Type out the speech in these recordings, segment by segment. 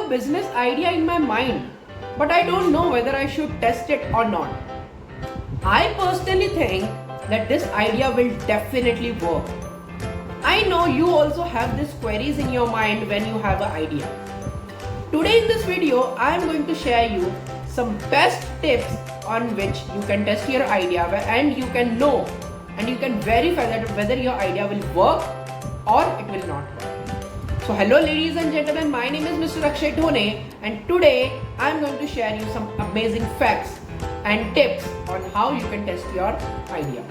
a business idea in my mind, but I don't know whether I should test it or not. I personally think that this idea will definitely work. I know you also have these queries in your mind when you have an idea. Today in this video, I am going to share you some best tips on which you can test your idea and you can know and you can verify that whether your idea will work or it will not work. So hello ladies and gentlemen, my name is Mr. Akshay Dhone and today I am going to share you some amazing facts and tips on how you can test your idea.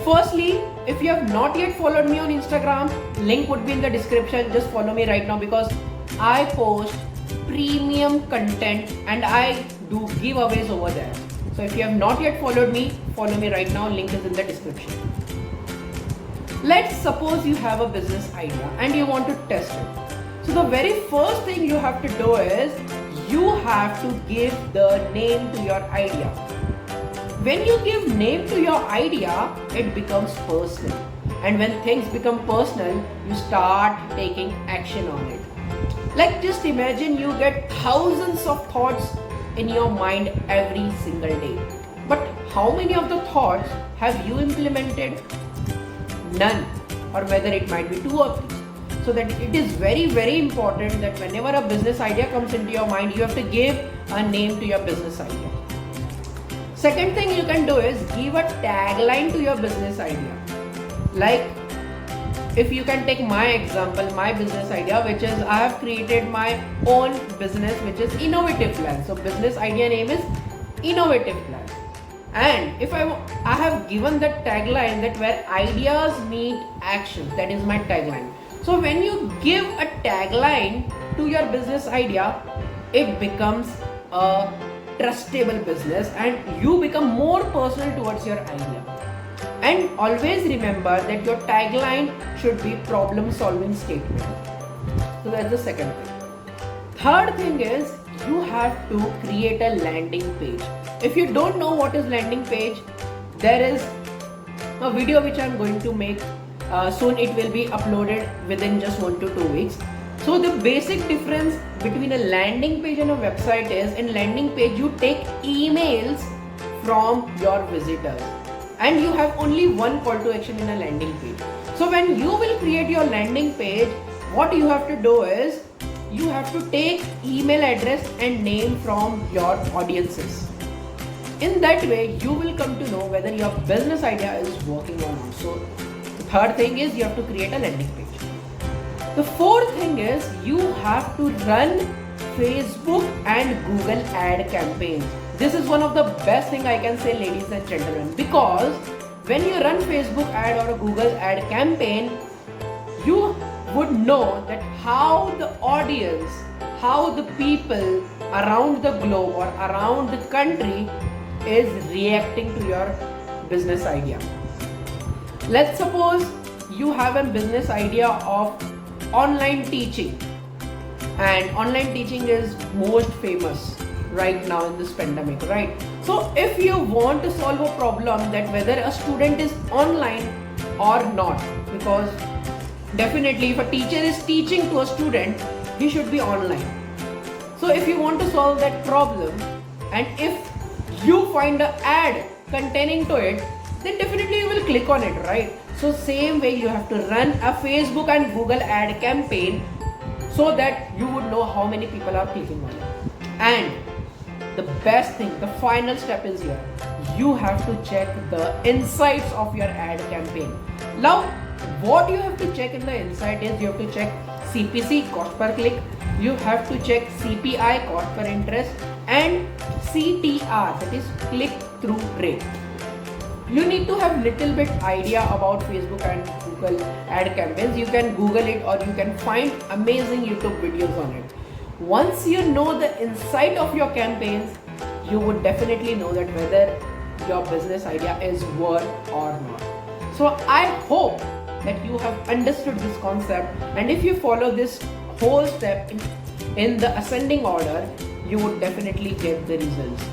Firstly, if you have not yet followed me on Instagram, link would be in the description. Just follow me right now because I post premium content and I do giveaways over there. So if you have not yet followed me, follow me right now. Link is in the description. Let's suppose you have a business idea and you want to test it. So the very first thing you have to do is you have to give the name to your idea. When you give name to your idea, it becomes personal. And when things become personal, you start taking action on it. Like just imagine you get thousands of thoughts in your mind every single day. But how many of the thoughts have you implemented? None, or whether it might be 2 or 3. So that it is very, very important that whenever a business idea comes into your mind, you have to give a name to your business idea. Second thing you can do is give a tagline to your business idea. Like if you can take my example, my business idea, which is I have created my own business, which is Innovative Plan. So business idea name is Innovative Plan. And if I have given that tagline that where ideas meet actions, that is my tagline. So when you give a tagline to your business idea, it becomes a trustable business and you become more personal towards your idea. And always remember that your tagline should be problem solving statement. So that's the second thing. Third thing is you have to create a landing page. If you don't know what is landing page, there is a video which I am going to make soon. It will be uploaded within just 1 to 2 weeks. So the basic difference between a landing page and a website is in landing page you take emails from your visitors and you have only one call to action in a landing page. So when you will create your landing page, what you have to do is you have to take email address and name from your audiences. In that way, you will come to know whether your business idea is working or not. So the third thing is you have to create a landing page. The fourth thing is you have to run Facebook and Google ad campaigns. This is one of the best thing I can say, ladies and gentlemen, because when you run Facebook ad or a Google ad campaign, you would know that how the audience, how the people around the globe or around the country is reacting to your business idea. Let's suppose you have a business idea of online teaching, and online teaching is most famous right now in this pandemic, right? So if you want to solve a problem that whether a student is online or not, because definitely if a teacher is teaching to a student, he should be online. So if you want to solve that problem and if you find an ad containing to it, then definitely you will click on it, right? So same way you have to run a Facebook and Google ad campaign so that you would know how many people are clicking on it. And the best thing, the final step is here. You have to check the insights of your ad campaign. Now, what you have to check in the insight is you have to check CPC, cost per click. You have to check CPI, cost per interest, and CTR, that is click through rate. You need to have little bit idea about Facebook and Google ad campaigns. You can Google it or you can find amazing YouTube videos on it. Once you know the insight of your campaigns, you would definitely know that whether your business idea is work or not. So I hope that you have understood this concept, and if you follow this whole step in the ascending order, you would definitely get the results.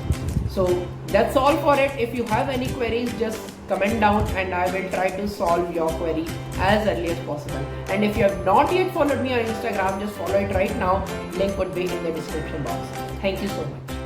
So that's all for it. If you have any queries, just comment down and I will try to solve your query as early as possible. And if you have not yet followed me on Instagram, just follow it right now. Link would be in the description box. Thank you so much.